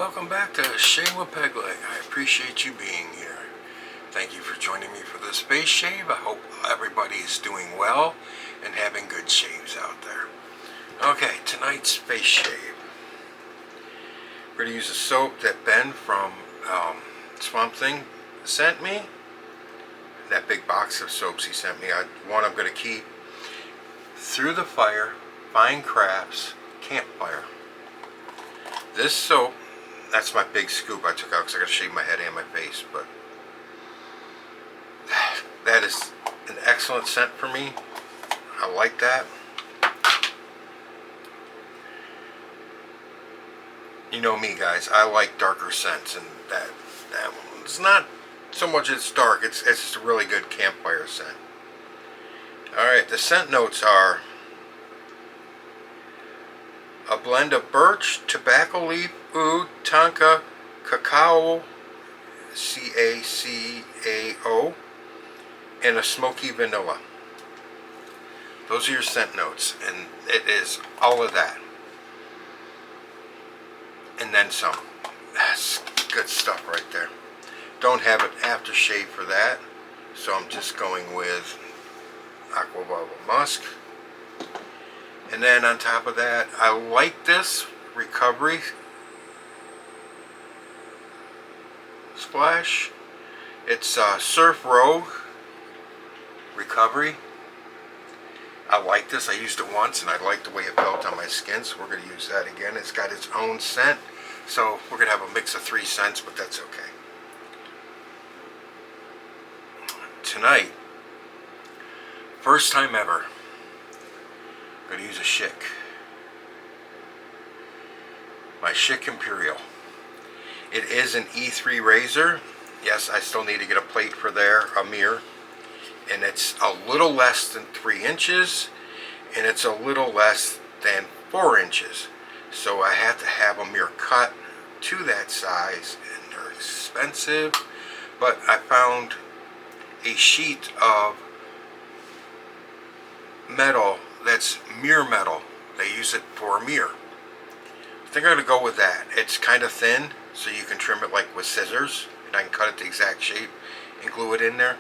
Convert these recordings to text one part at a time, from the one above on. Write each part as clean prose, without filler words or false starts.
welcome back to Shave with Peg Leg. I appreciate you being here. Thank you for joining me for this space shave. I hope everybody is doing well and having good shaves out there. Okay, tonight's space shave. We're going to use a soap that Ben from Swamp Thing sent me. That big box of soaps he sent me. One I'm going to keep. Through the Fire Fine Crafts Campfire. This soap, that's my big scoop I took out because I got to shave my head and my face, but that is an excellent scent for me. I like that. You know me, guys, I like darker scents, and that one's not so much it's dark, it's just a really good campfire scent. Alright, the scent notes are a blend of birch, tobacco leaf, oud, tonka, cacao, C-A-C-A-O, and a smoky vanilla. Those are your scent notes, and it is all of that. And then some. That's good stuff right there. Don't have an aftershave for that, so I'm just going with Aqua Velva Musk. And then on top of that, I like this recovery splash. It's Cerf Rouge Recovery. I like this. I used it once and I liked the way it felt on my skin, so we're going to use that again. It's got its own scent, so we're going to have a mix of 3 scents, but that's okay. Tonight, first time ever, I'm going to use a Schick. My Schick Imperial. It is an E3 razor. Yes, I still need to get a plate for there, a mirror. And it's a little less than 3 inches. And it's a little less than 4 inches. So I have to have a mirror cut to that size. And they're expensive. But I found a sheet of metal that's mirror metal. They use it for a mirror. I think I'm going to go with that. It's kind of thin, so you can trim it like with scissors, and I can cut it the exact shape and glue it in there.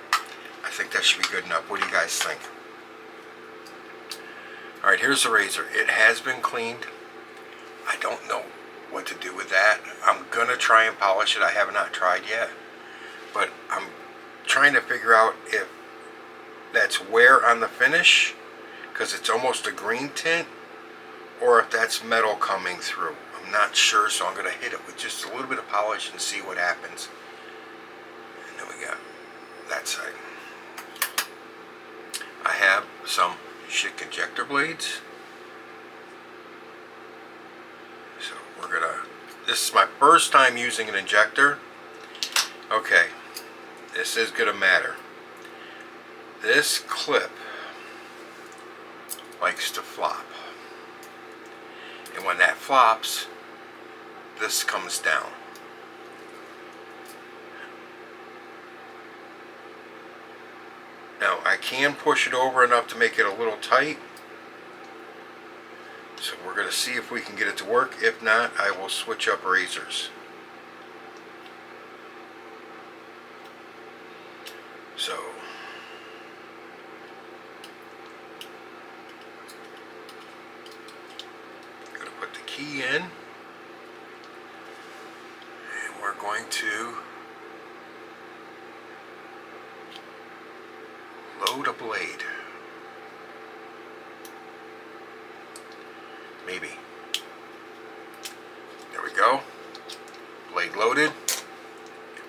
I think that should be good enough. What do you guys think? Alright, here's the razor. It has been cleaned. I don't know what to do with that. I'm going to try and polish it. I have not tried yet. But I'm trying to figure out if that's wear on the finish, because it's almost a green tint, or if that's metal coming through. I'm not sure, so I'm going to hit it with just a little bit of polish and see what happens. And then we got that side. I have some Schick injector blades. So we're going to, this is my first time using an injector. Okay, this is going to matter. This clip likes to flop, and when that flops, this comes down. Now I can push it over enough to make it a little tight, so we're going to see if we can get it to work. If not, I will switch up razors. So key in, and we're going to load a blade. Maybe. There we go. Blade loaded.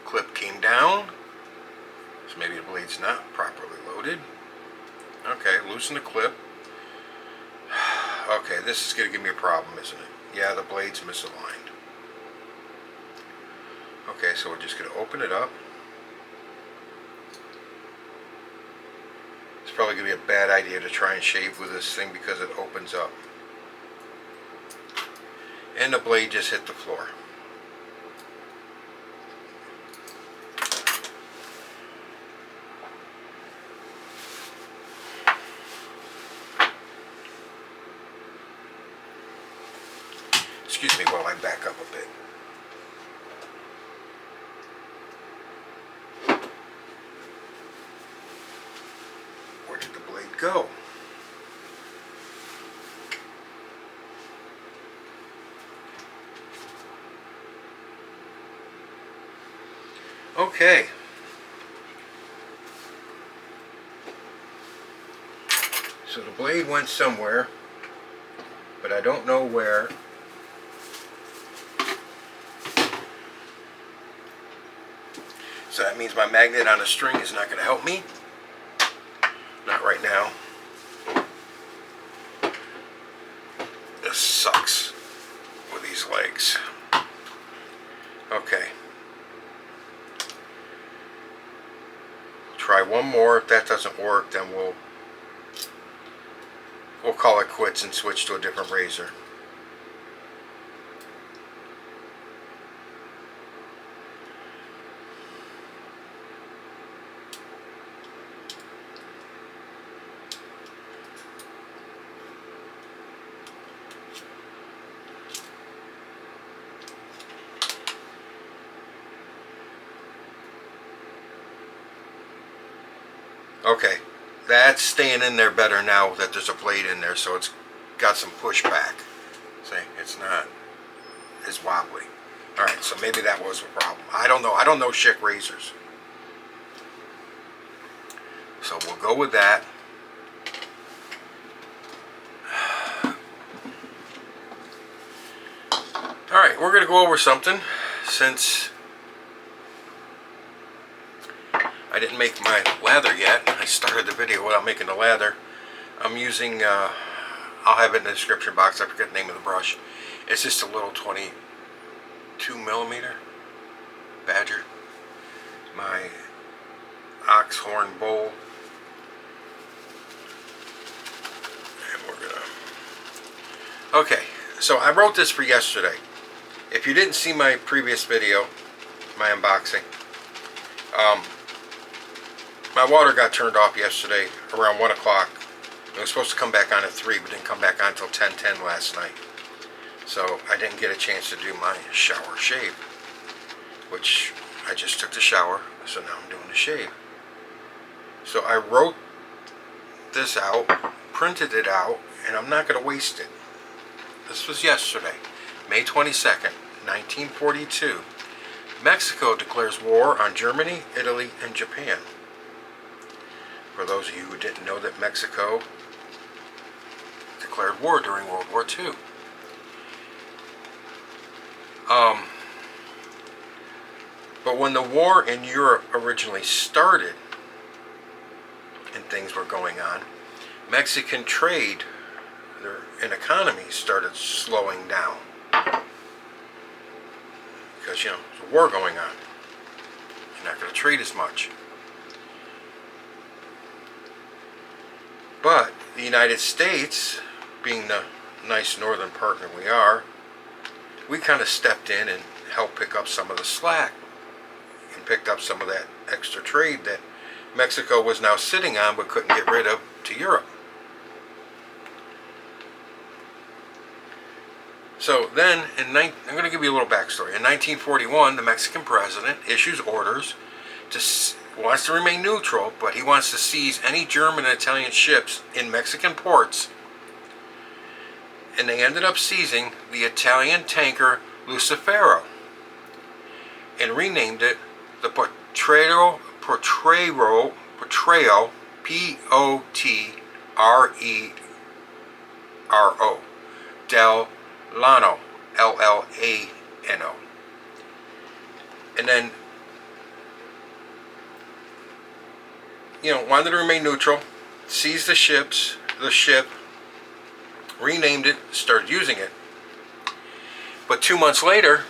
Clip came down. So maybe the blade's not properly loaded. Okay, loosen the clip. Okay, this is going to give me a problem, isn't it? Yeah, the blade's misaligned. Okay, so we're just going to open it up. It's probably going to be a bad idea to try and shave with this thing because it opens up. And the blade just hit the floor. Excuse me while I back up a bit. go. Okay. So the blade went somewhere, but I don't know where. So that means my magnet on the string is not going to help me. Not right now. This sucks with these legs. Okay. Try one more. If that doesn't work, then we'll call it quits and switch to a different razor. Okay, that's staying in there better now that there's a blade in there, so it's got some pushback. See, it's not as wobbly. Alright, so maybe that was a problem. I don't know. I don't know Schick razors. So we'll go with that. Alright, we're going to go over something since I didn't make my lather yet. I started the video without making the lather. I'm using, I'll have it in the description box, I forget the name of the brush. It's just a little 22mm Badger. My ox horn bowl. And we're gonna... Okay, so I wrote this for yesterday. If you didn't see my previous video, my unboxing, my water got turned off yesterday around 1 o'clock. It was supposed to come back on at 3, but didn't come back on until 10:10 last night. So I didn't get a chance to do my shower shave, which I just took the shower, so now I'm doing the shave. So I wrote this out, printed it out, and I'm not going to waste it. This was yesterday, May 22nd, 1942. Mexico declares war on Germany, Italy, and Japan. For those of you who didn't know that Mexico declared war during World War II. But when the war in Europe originally started and things were going on, Mexican trade and economy started slowing down. Because, you know, there's a war going on. You're not going to trade as much. But the United States, being the nice northern partner we are, we kind of stepped in and helped pick up some of the slack and picked up some of that extra trade that Mexico was now sitting on but couldn't get rid of to Europe. So then, I'm going to give you a little backstory. In 1941, the Mexican president issues orders wants to remain neutral, but he wants to seize any German and Italian ships in Mexican ports. And they ended up seizing the Italian tanker Lucifero and renamed it the Potrero, P-O-T-R-E-R-O, Del Lano, L-L-A-N-O. And then, you know, wanted to remain neutral, seized the ship, renamed it, started using it. But 2 months later,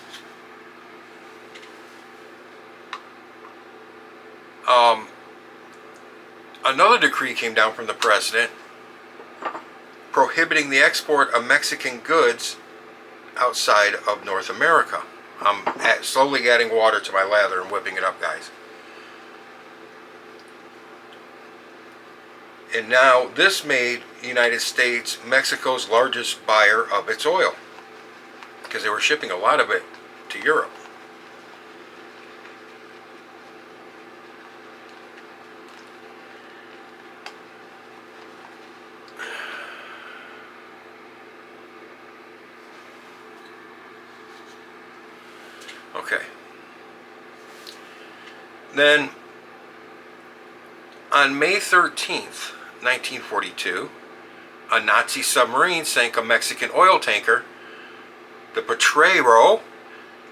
another decree came down from the president prohibiting the export of Mexican goods outside of North America. I'm slowly adding water to my lather and whipping it up, guys. And now this made the United States Mexico's largest buyer of its oil, because they were shipping a lot of it to Europe. Okay. Then, on May 13th, 1942, a Nazi submarine sank a Mexican oil tanker, the Potrero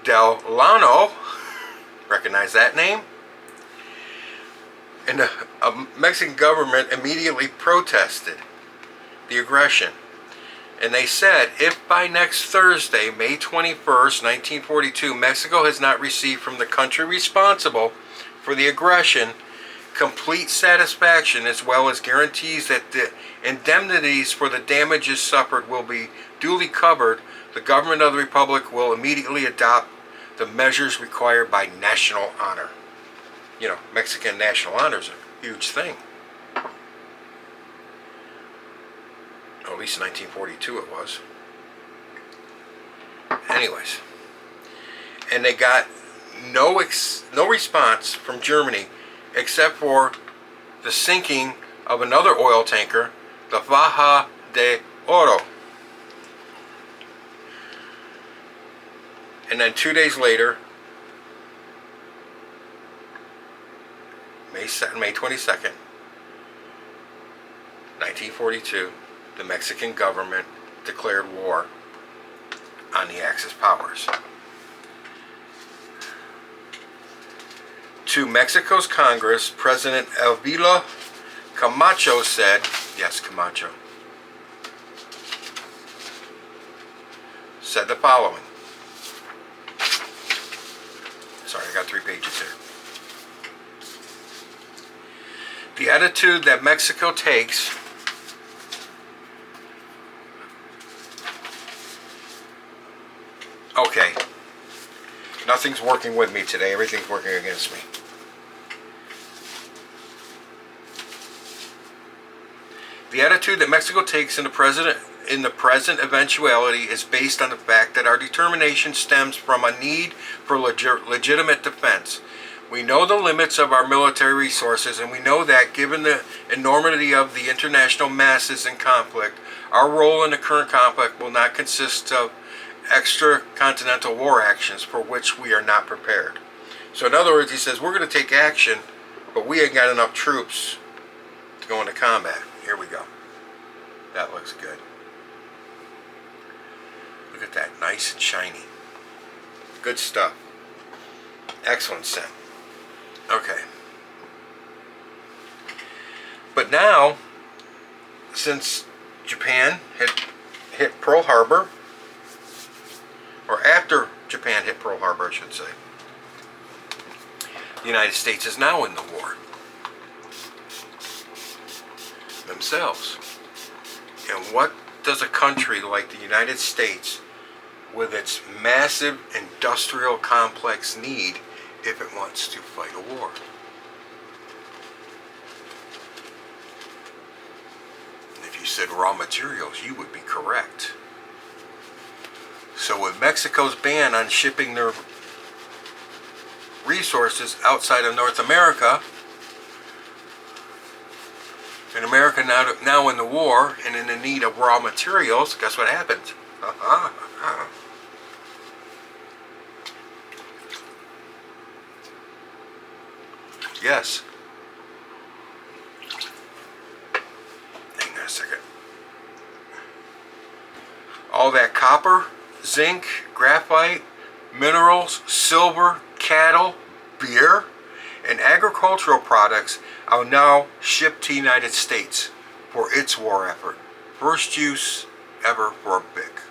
del Llano. Recognize that name? And the Mexican government immediately protested the aggression. And they said, if by next Thursday, May 21st, 1942, Mexico has not received from the country responsible for the aggression complete satisfaction as well as guarantees that the indemnities for the damages suffered will be duly covered, the government of the Republic will immediately adopt the measures required by national honor. You know, Mexican national honor is a huge thing. Or at least in 1942 it was. Anyways. And they got no response from Germany except for the sinking of another oil tanker, the Baja de Oro. And then 2 days later, May 22nd, 1942, the Mexican government declared war on the Axis powers. To Mexico's Congress, President Avila Camacho said, yes, Camacho, said the following. Sorry, I got 3 pages here. The attitude that Mexico takes okay, nothing's working with me today, everything's working against me. The attitude that Mexico takes in the present eventuality is based on the fact that our determination stems from a need for legitimate defense. We know the limits of our military resources, and we know that given the enormity of the international masses in conflict, our role in the current conflict will not consist of extra-continental war actions for which we are not prepared. So in other words, he says, we're going to take action, but we ain't got enough troops to go into combat. Here we go. That looks good. Look at that, nice and shiny. Good stuff. Excellent scent. Okay. But now, since Japan had hit Pearl Harbor, or after Japan hit Pearl Harbor, I should say, the United States is now in the war themselves. And what does a country like the United States, with its massive industrial complex, need if it wants to fight a war? If you said raw materials, you would be correct. So with Mexico's ban on shipping their resources outside of North America, and America now in the war and in the need of raw materials, guess what happens? Yes. Hang on a second. All that copper, zinc, graphite, minerals, silver, cattle, beer, and agricultural products are now shipped to the United States for its war effort. First use ever for a BIC.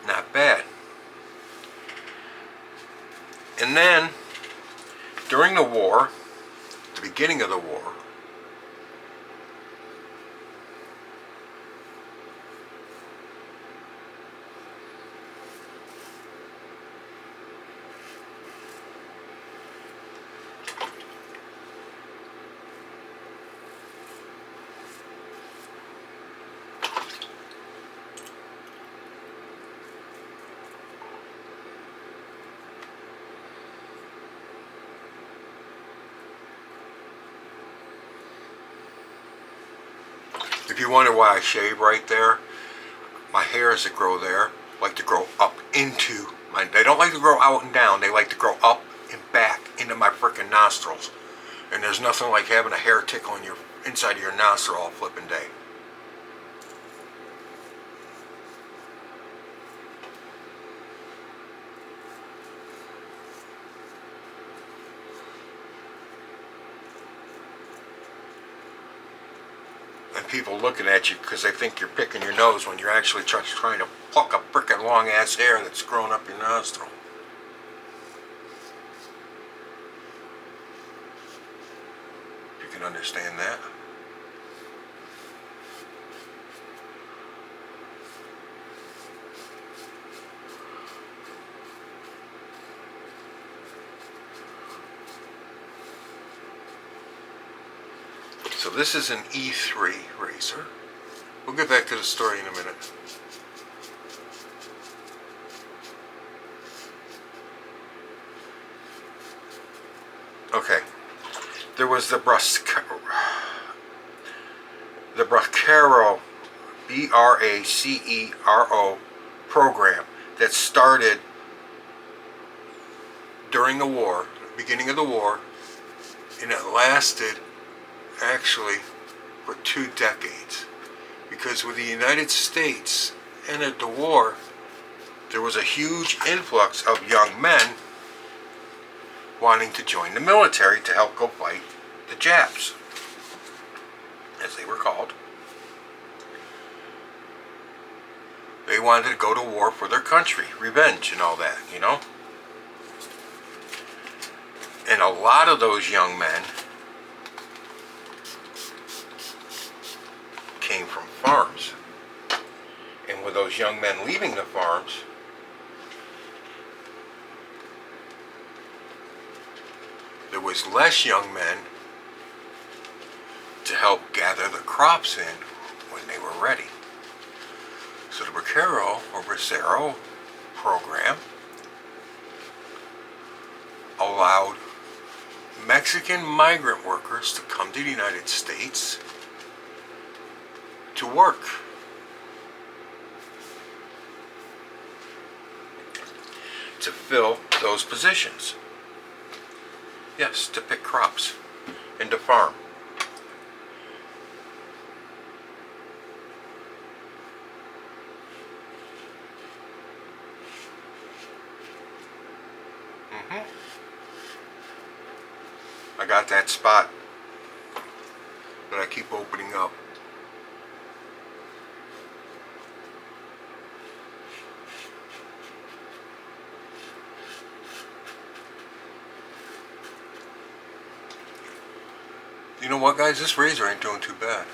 Not bad. And then, during the war, the beginning of the war, if you wonder why I shave right there, my hairs that grow there like to grow up into my, they don't like to grow out and down, they like to grow up and back into my frickin' nostrils. And there's nothing like having a hair tickle on your inside of your nostril all flippin' day. And people looking at you because they think you're picking your nose when you're actually trying to pluck a frickin' long ass hair that's growing up your nostril. If you can understand that. So this is an E3 razor. We'll get back to the story in a minute. Okay, there was the Bracero, B-R-A-C-E-R-O program that started during the war, beginning of the war, and it lasted actually for 2 decades, because when the United States entered the war, there was a huge influx of young men wanting to join the military to help go fight the Japs, as they were called. They wanted to go to war for their country, revenge and all that, you know. And a lot of those young men came from farms. And with those young men leaving the farms, there was less young men to help gather the crops in when they were ready. So the Bracero program allowed Mexican migrant workers to come to the United States to work. To fill those positions. Yes, to pick crops and to farm. I got that spot that I keep opening up. You know what, guys? This razor ain't doing too bad.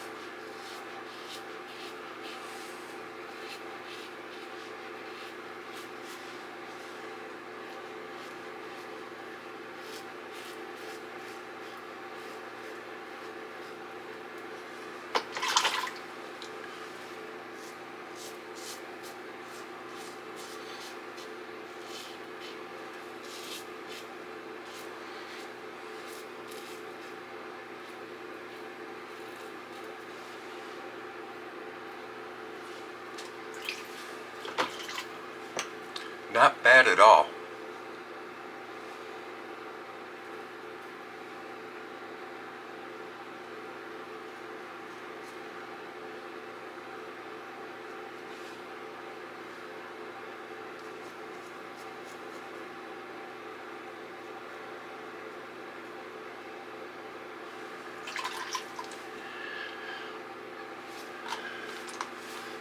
Not bad at all.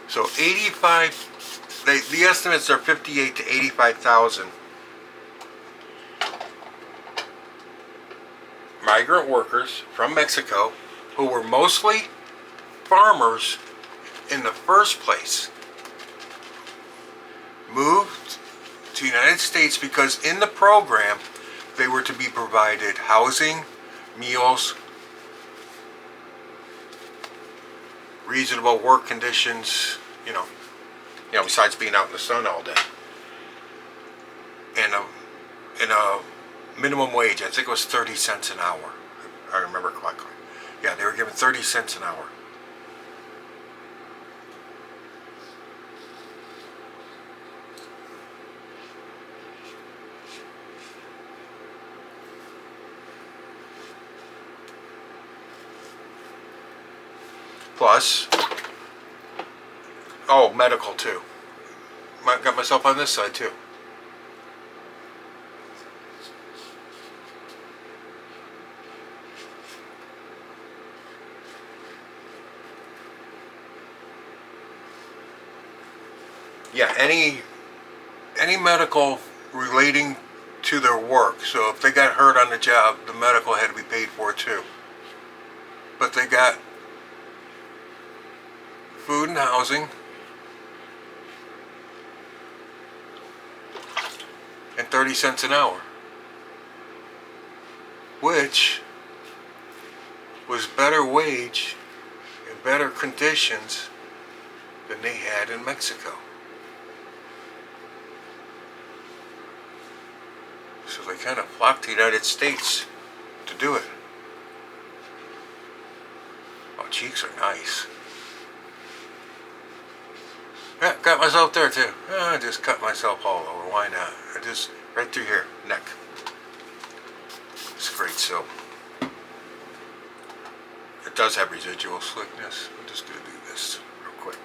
So 85. The estimates are 58 to 85,000 migrant workers from Mexico who were mostly farmers in the first place, moved to the United States because in the program they were to be provided housing, meals, reasonable work conditions, besides being out in the sun all day, and a minimum wage. I think it was 30 cents an hour. I remember correctly. Yeah, they were given 30 cents an hour. Plus, medical too. Got myself on this side too. Yeah, any medical relating to their work. So if they got hurt on the job, the medical had to be paid for too. But they got food and housing, and 30 cents an hour, which was better wage and better conditions than they had in Mexico. So they kind of flocked to the United States to do it. Oh, cheeks are nice. Yeah, got myself there too. I just cut myself all over. Why not? I just right through here, neck. It's great soap. It does have residual slickness. I'm just gonna do this real quick.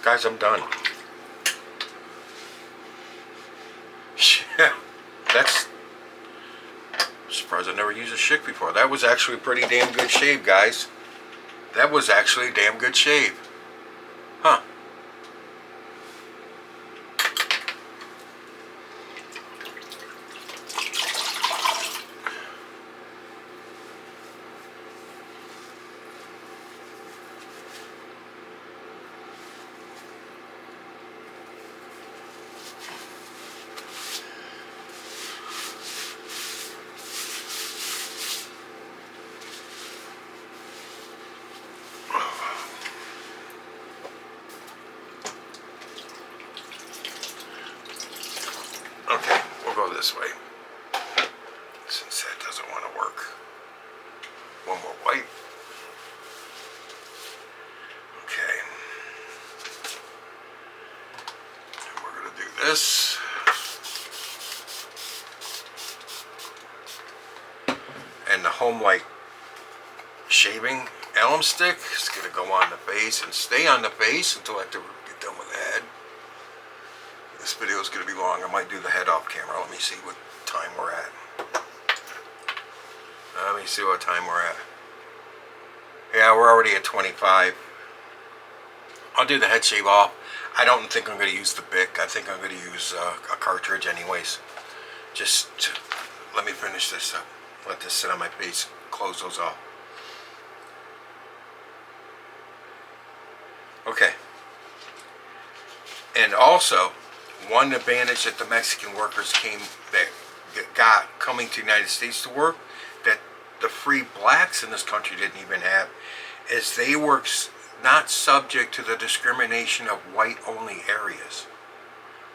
Guys, I'm done. Yeah, I'm surprised I never used a Schick before. That was actually a pretty damn good shave, guys. That was actually a damn good shave. Huh. Okay, we'll go this way, since that doesn't want to work. One more wipe. Okay. And we're going to do this. And the HomeLike shaving alum stick is going to go on the face and stay on the face until I have to get done with the head. This video is going to be long. I might do the head off camera. Let me see what time we're at. Let me see what time we're at. Yeah, we're already at 25. I'll do the head shave off. I don't think I'm going to use the Bic. I think I'm going to use a cartridge anyways. Just to, let me finish this up. Let this sit on my face. Close those off. Okay. And also, one advantage that the Mexican workers got coming to the United States to work that the free blacks in this country didn't even have is they were not subject to the discrimination of white-only areas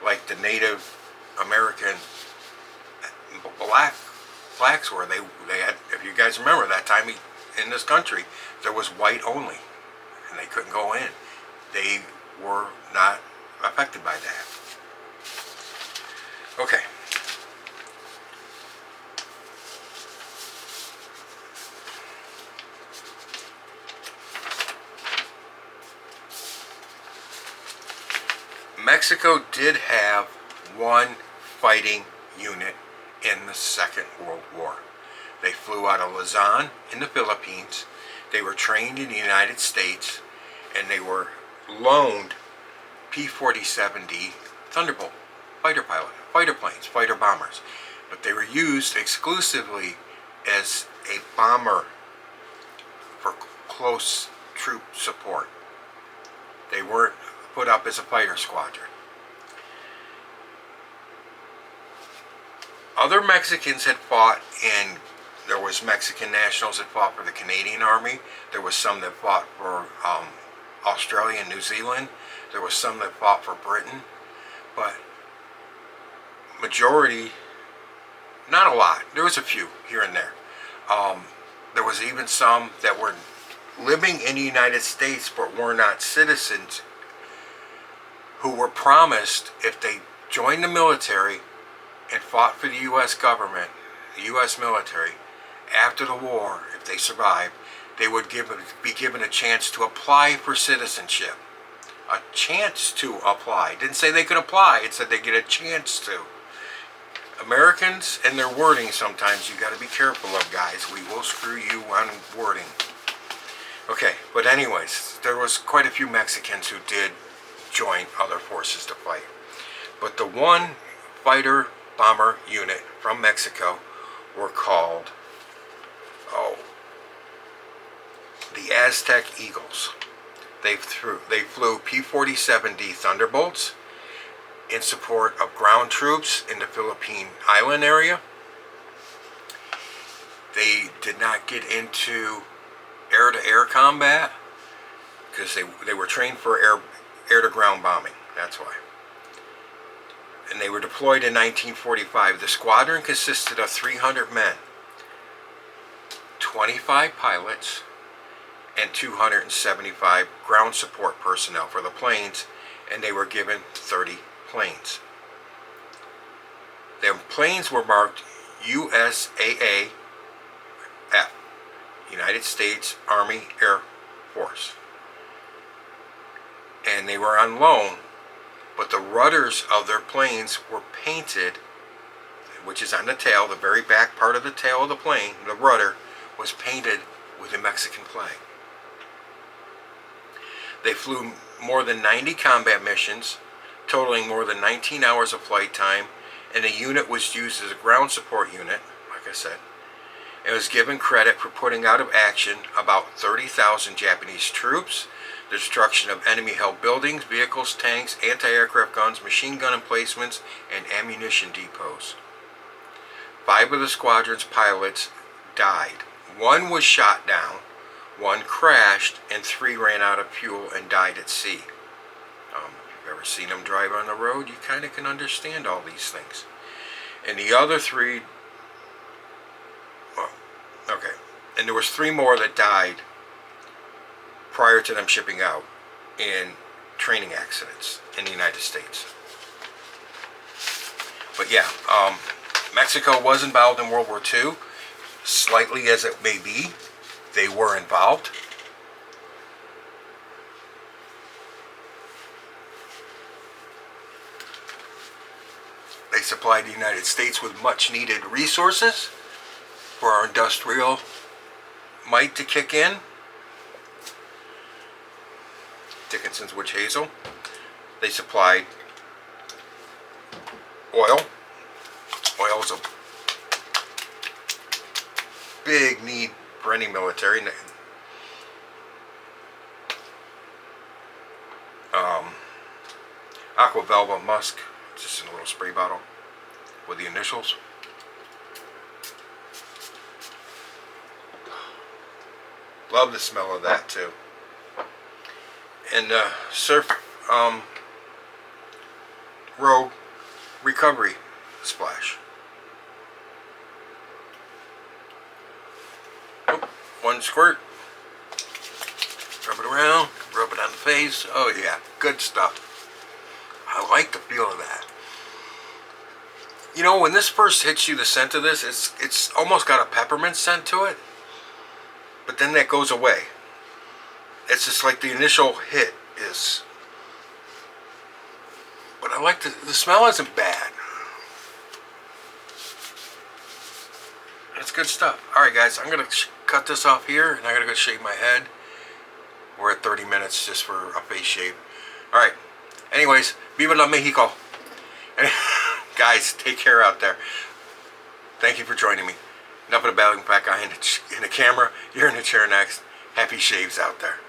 like the Native American blacks were. They had, if you guys remember, that time in this country there was white only and they couldn't go in. They were not affected by that. Okay. Mexico did have one fighting unit in the Second World War. They flew out of Luzon in the Philippines. They were trained in the United States, and they were loaned P-47D Thunderbolt fighter planes, fighter bombers. But they were used exclusively as a bomber for close troop support. They weren't put up as a fighter squadron. Other Mexicans had fought in, there was Mexican nationals that fought for the Canadian Army. There was some that fought for Australia and New Zealand. There was some that fought for Britain. But majority, not a lot. There was a few here and there. There was even some that were living in the United States but were not citizens, who were promised if they joined the military and fought for the U.S. government, the U.S. military, after the war, if they survived, they would be given a chance to apply for citizenship. A chance to apply. It didn't say they could apply, it said they get a chance to. Americans and their wording sometimes you got to be careful of, guys. We will screw you on wording. Okay, but anyways, there was quite a few Mexicans who did join other forces to fight. But the one fighter bomber unit from Mexico were called, the Aztec Eagles. They flew P-47D Thunderbolts in support of ground troops in the Philippine Island area. They did not get into air-to-air combat because they were trained for air-to-ground bombing. That's why. And they were deployed in 1945. The squadron consisted of 300 men, 25 pilots, and 275 ground support personnel for the planes, and they were given 30 planes. The planes were marked USAAF, United States Army Air Force, and they were on loan, but the rudders of their planes were painted, which is on the tail, the very back part of the tail of the plane, the rudder was painted with a Mexican flag. They flew more than 90 combat missions, totaling more than 19 hours of flight time, and the unit was used as a ground support unit, like I said. It was given credit for putting out of action about 30,000 Japanese troops, the destruction of enemy-held buildings, vehicles, tanks, anti-aircraft guns, machine gun emplacements, and ammunition depots. 5 of the squadron's pilots died. 1 was shot down, 1 crashed, and 3 ran out of fuel and died at sea. If you've ever seen them drive on the road, you kind of can understand all these things. And the other 3, okay, and there was 3 more that died prior to them shipping out in training accidents in the United States. But yeah, Mexico was involved in World War II, slightly as it may be. They were involved. They supplied the United States with much needed resources for our industrial might to kick in. Dickinson's Witch Hazel. They supplied oil. Oil is a big need for any military. Aqua Velva Musk, just in a little spray bottle with the initials. Love the smell of that too. And Cerf Rouge Recovery Splash. Oh, 1 squirt. Rub it around, rub it on the face. Oh yeah, good stuff. I like the feel of that. You know, when this first hits you, the scent of this, it's almost got a peppermint scent to it. But then that goes away. It's just like the initial hit is But I like the smell isn't bad. That's good stuff. Alright guys, I'm going to cut this off here and I'm going to go shave my head. We're at 30 minutes just for a face shave. Alright, anyways, Viva la Mexico. Guys, take care out there. Thank you for joining me. Enough of the battling pack guy in the camera. You're in the chair next. Happy shaves out there.